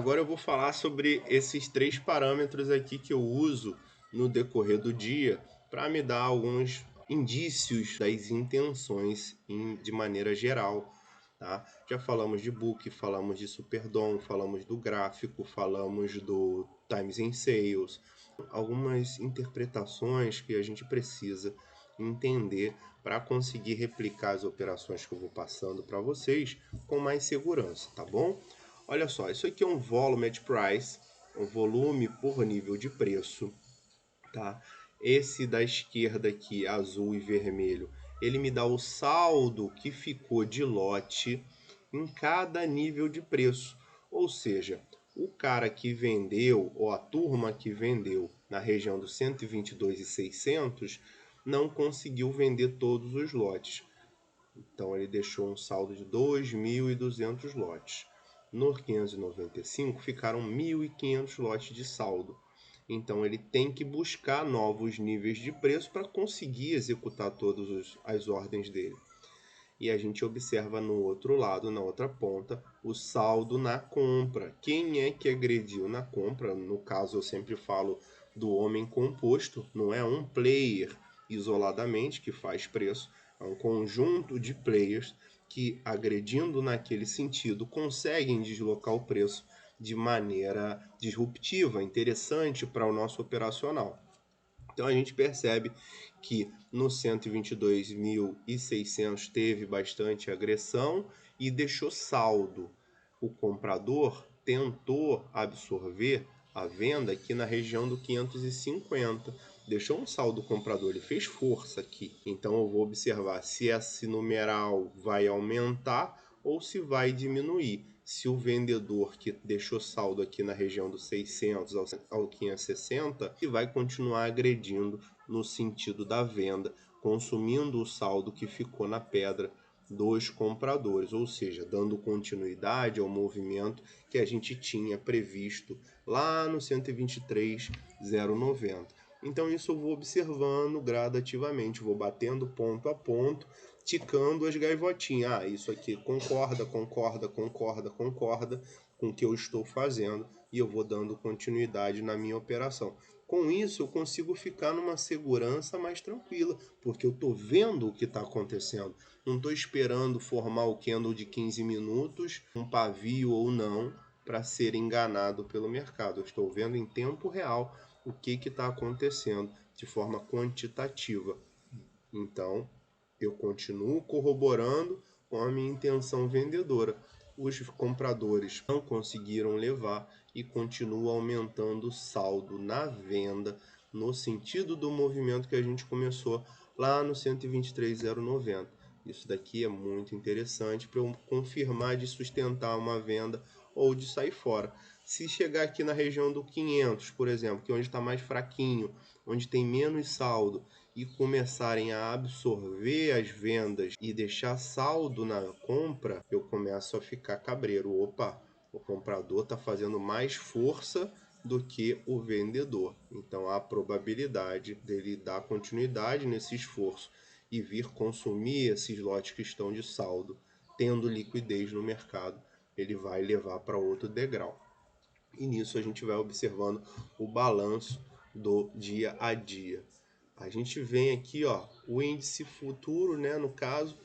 Agora eu vou falar sobre esses três parâmetros aqui que eu uso no decorrer do dia para me dar alguns indícios das intenções de maneira geral. Tá? Já falamos de book, falamos de Superdom, falamos do gráfico, falamos do Times and Sales, algumas interpretações que a gente precisa entender para conseguir replicar as operações que eu vou passando para vocês com mais segurança, tá bom? Olha só, isso aqui é um volume at price, um volume por nível de preço, tá? Esse da esquerda aqui, azul e vermelho, ele me dá o saldo que ficou de lote em cada nível de preço. Ou seja, o cara que vendeu, ou a turma que vendeu na região dos 122.600 não conseguiu vender todos os lotes. Então ele deixou um saldo de 2.200 lotes. No 595 ficaram 1.500 lotes de saldo. Então ele tem que buscar novos níveis de preço para conseguir executar todas as ordens dele. E a gente observa no outro lado, na outra ponta, o saldo na compra. Quem é que agrediu na compra? No caso, eu sempre falo do homem composto, não é um player isoladamente que faz preço, é um conjunto de players que, agredindo naquele sentido, conseguem deslocar o preço de maneira disruptiva, interessante para o nosso operacional. Então a gente percebe que no 122.600 teve bastante agressão e deixou saldo. O comprador tentou absorver a venda aqui na região do 550. Deixou um saldo comprador, ele fez força aqui. Então eu vou observar se esse numeral vai aumentar ou se vai diminuir. Se o vendedor que deixou saldo aqui na região dos 600 ao 560, e vai continuar agredindo no sentido da venda, consumindo o saldo que ficou na pedra dos compradores, ou seja, dando continuidade ao movimento que a gente tinha previsto lá no 123.090. Então isso eu vou observando gradativamente, vou batendo ponto a ponto, ticando as gaivotinhas. Ah, isso aqui concorda com o que eu estou fazendo e eu vou dando continuidade na minha operação. Com isso eu consigo ficar numa segurança mais tranquila, porque eu estou vendo o que está acontecendo. Não estou esperando formar o candle de 15 minutos, um pavio ou não, para ser enganado pelo mercado. Eu estou vendo em tempo real o que está acontecendo de forma quantitativa. Então, eu continuo corroborando com a minha intenção vendedora. Os compradores não conseguiram levar e continua aumentando o saldo na venda no sentido do movimento que a gente começou lá no 123.090. Isso daqui é muito interessante para eu confirmar de sustentar uma venda ou de sair fora. Se chegar aqui na região do 500, por exemplo, que é onde está mais fraquinho, onde tem menos saldo, e começarem a absorver as vendas e deixar saldo na compra, eu começo a ficar cabreiro. Opa, o comprador está fazendo mais força do que o vendedor. Então há a probabilidade dele dar continuidade nesse esforço e vir consumir esses lotes que estão de saldo, tendo liquidez no mercado, ele vai levar para outro degrau. E nisso a gente vai observando o balanço do dia a dia. A gente vem aqui, ó, o índice futuro, né, no caso,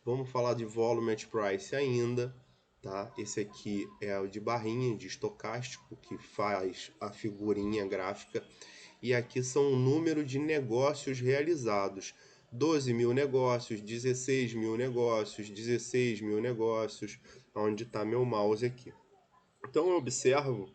vamos falar de volume at price ainda, tá? Esse aqui é o de barrinha, de estocástico, que faz a figurinha gráfica. E aqui são o número de negócios realizados. 12 mil negócios, 16 mil negócios, 16 mil negócios, onde está meu mouse aqui. Então eu observo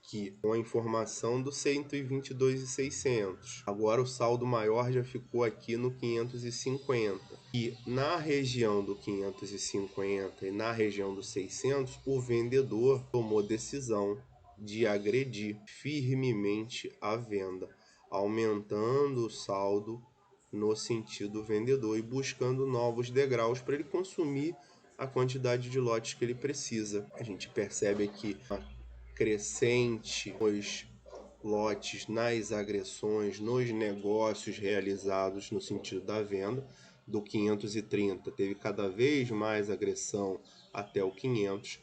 que com a informação do 122.600, agora o saldo maior já ficou aqui no 550. E na região do 550 e na região dos 600, o vendedor tomou decisão de agredir firmemente a venda, aumentando o saldo no sentido vendedor e buscando novos degraus para ele consumir a quantidade de lotes que ele precisa. A gente percebe aqui uma crescente nos lotes, nas agressões, nos negócios realizados no sentido da venda. Do 530 teve cada vez mais agressão até o 500.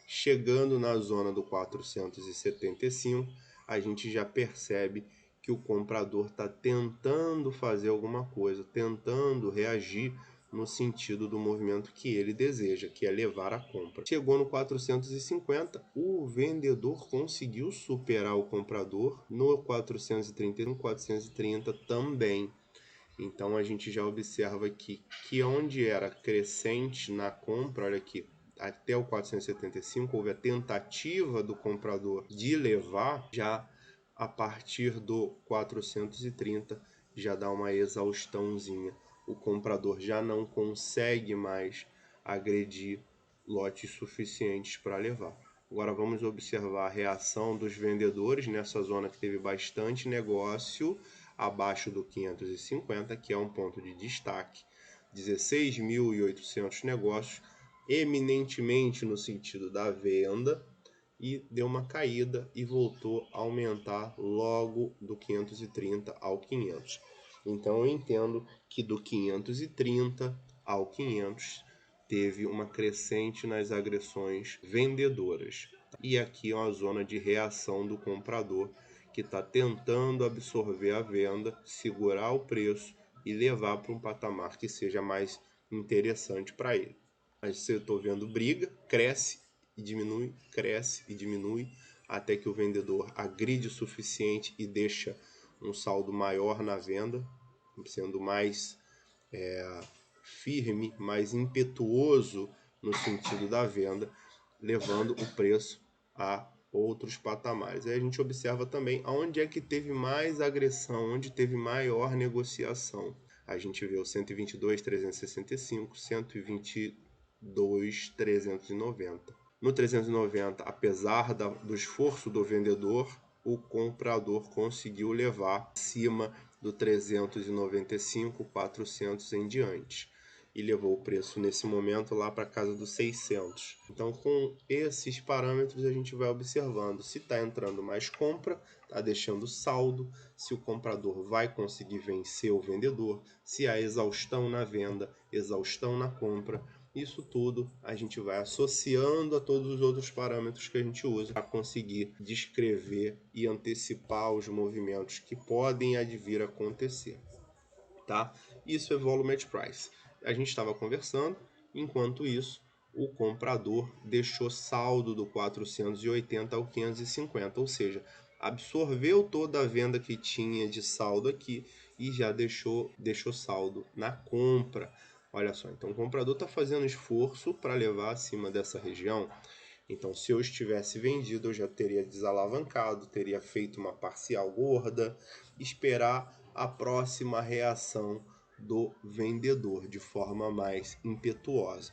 Chegando na zona do 475, a gente já percebe que o comprador está tentando fazer alguma coisa, tentando reagir no sentido do movimento que ele deseja, que é levar a compra. Chegou no 450, o vendedor conseguiu superar o comprador no 431, 430 também. Então a gente já observa aqui que onde era crescente na compra, olha aqui, até o 475 houve a tentativa do comprador de levar, já a partir do 430 já dá uma exaustãozinha. O comprador já não consegue mais agredir lotes suficientes para levar. Agora vamos observar a reação dos vendedores nessa zona que teve bastante negócio abaixo do 550, que é um ponto de destaque. 16.800 negócios, eminentemente no sentido da venda, e deu uma caída e voltou a aumentar logo do 530 ao 500. Então eu entendo que do 530 ao 500 teve uma crescente nas agressões vendedoras. E aqui é uma zona de reação do comprador que está tentando absorver a venda, segurar o preço e levar para um patamar que seja mais interessante para ele. Mas eu estou vendo briga, cresce e diminui, até que o vendedor agride o suficiente e deixa um saldo maior na venda, sendo mais firme, mais impetuoso no sentido da venda, levando o preço a outros patamares. Aí a gente observa também aonde é que teve mais agressão, onde teve maior negociação. A gente vê o 122.365, 122.390. No 390, apesar do esforço do vendedor, o comprador conseguiu levar acima do 395, 400 em diante. E levou o preço nesse momento lá para casa dos 600. Então, com esses parâmetros, a gente vai observando se está entrando mais compra, está deixando saldo, se o comprador vai conseguir vencer o vendedor, se há exaustão na venda, exaustão na compra. Isso tudo a gente vai associando a todos os outros parâmetros que a gente usa para conseguir descrever e antecipar os movimentos que podem advir a acontecer. Tá? Isso é Volume at Price. A gente estava conversando, enquanto isso, o comprador deixou saldo do 480 ao 550, ou seja, absorveu toda a venda que tinha de saldo aqui e já deixou saldo na compra. Olha só, então o comprador está fazendo esforço para levar acima dessa região. Então, se eu estivesse vendido, eu já teria desalavancado, teria feito uma parcial gorda, esperar a próxima reação do vendedor de forma mais impetuosa.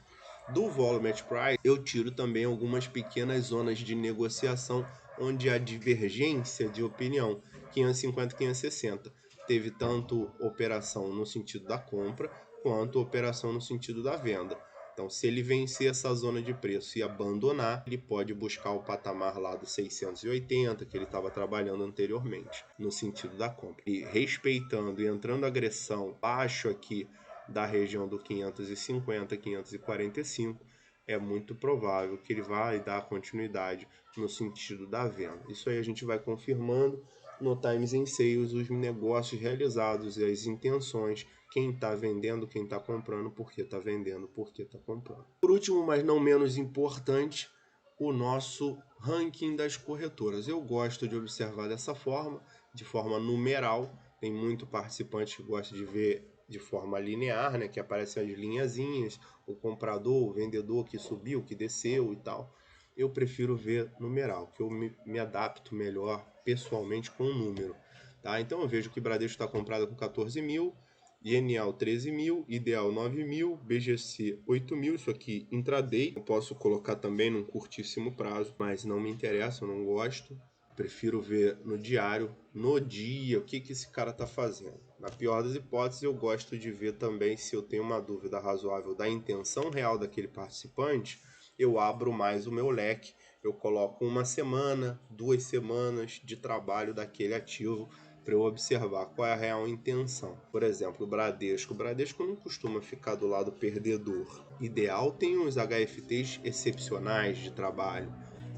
Do Volume at Price, eu tiro também algumas pequenas zonas de negociação onde a divergência de opinião, 550 e 560, teve tanto operação no sentido da compra quanto operação no sentido da venda. Então, se ele vencer essa zona de preço e abandonar, ele pode buscar o patamar lá do 680 que ele estava trabalhando anteriormente, no sentido da compra. E respeitando e entrando agressão abaixo aqui da região do 550, 545, é muito provável que ele vai dar continuidade no sentido da venda. Isso aí a gente vai confirmando no Times and Sales os negócios realizados e as intenções, quem está vendendo, quem está comprando, por que está vendendo, por que está comprando. Por último, mas não menos importante, o nosso ranking das corretoras. Eu gosto de observar dessa forma, de forma numeral. Tem muito participante que gosta de ver de forma linear, né, que aparecem as linhazinhas, o comprador, o vendedor que subiu, que desceu e tal. Eu prefiro ver numeral, que eu me adapto melhor pessoalmente com o número. Tá? Então eu vejo que Bradesco está comprado com 14 mil, Genial 13 mil, Ideal 9 mil, BGC 8 mil, isso aqui intraday. Eu posso colocar também num curtíssimo prazo, mas não me interessa, eu não gosto. Prefiro ver no diário, no dia, o que esse cara está fazendo. Na pior das hipóteses, eu gosto de ver também se eu tenho uma dúvida razoável da intenção real daquele participante, eu abro mais o meu leque, eu coloco 1 semana, 2 semanas de trabalho daquele ativo para eu observar qual é a real intenção. Por exemplo, o Bradesco não costuma ficar do lado perdedor. Ideal tem os HFTs excepcionais de trabalho.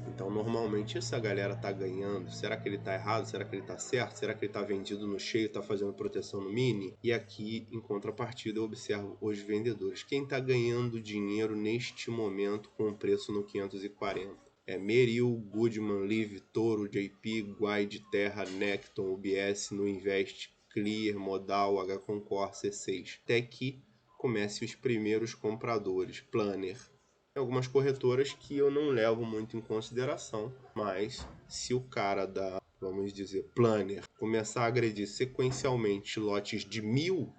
Então, normalmente, essa galera tá ganhando. Será que ele tá errado? Será que ele tá certo? Será que ele tá vendido no cheio, tá fazendo proteção no mini? E aqui, em contrapartida, eu observo os vendedores. Quem tá ganhando dinheiro neste momento com o preço no 540? É Merrill, Goodman, Live, Toro, JP, Guide, Terra, Necton, UBS, no Invest, Clear, Modal, H-Concor, C6. Até que comece os primeiros compradores. Planner. Tem algumas corretoras que eu não levo muito em consideração, mas se o cara da, vamos dizer, Planner começar a agredir sequencialmente lotes de 1.000,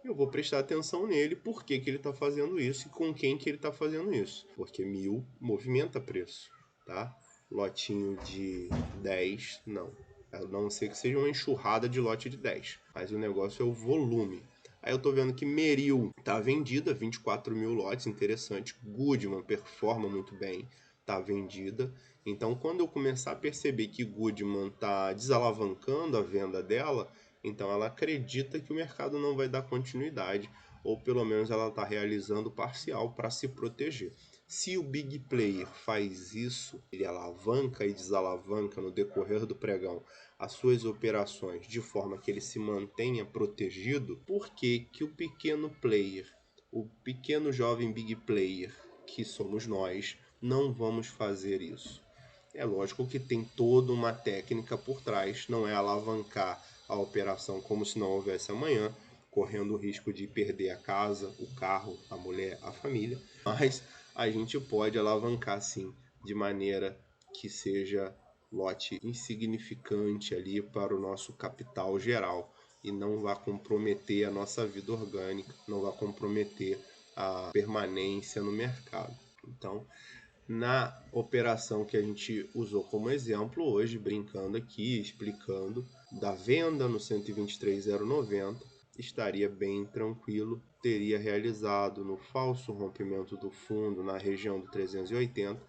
eu vou prestar atenção nele, por que ele está fazendo isso e com quem que ele está fazendo isso. Porque 1.000 movimenta preço, tá? Lotinho de 10, não. A não ser que seja uma enxurrada de lote de 10. Mas o negócio é o volume. Aí eu tô vendo que Merrill tá vendida, 24.000 lotes, interessante. Goodman performa muito bem, tá vendida. Então, quando eu começar a perceber que Goodman tá desalavancando a venda dela, então ela acredita que o mercado não vai dar continuidade, ou pelo menos ela está realizando parcial para se proteger. Se o big player faz isso, ele alavanca e desalavanca no decorrer do pregão as suas operações de forma que ele se mantenha protegido, por que o pequeno player, o pequeno jovem big player, que somos nós, não vamos fazer isso? É lógico que tem toda uma técnica por trás, não é alavancar a operação como se não houvesse amanhã, correndo o risco de perder a casa, o carro, a mulher, a família, mas a gente pode alavancar sim, de maneira que seja lote insignificante ali para o nosso capital geral e não vá comprometer a nossa vida orgânica, não vá comprometer a permanência no mercado. Então, na operação que a gente usou como exemplo hoje, brincando aqui, explicando, da venda no 123,090, estaria bem tranquilo, teria realizado no falso rompimento do fundo na região do 380,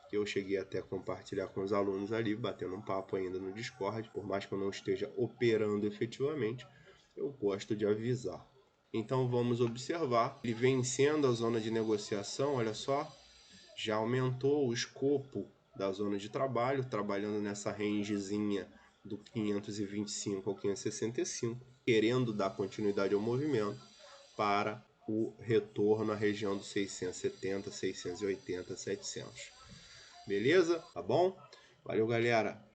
que eu cheguei até a compartilhar com os alunos ali, batendo um papo ainda no Discord, por mais que eu não esteja operando efetivamente, eu gosto de avisar. Então vamos observar, ele vencendo a zona de negociação, olha só, já aumentou o escopo da zona de trabalho, trabalhando nessa rangezinha do 525 ao 565, querendo dar continuidade ao movimento para o retorno à região dos 670, 680, 700. Beleza? Tá bom? Valeu, galera!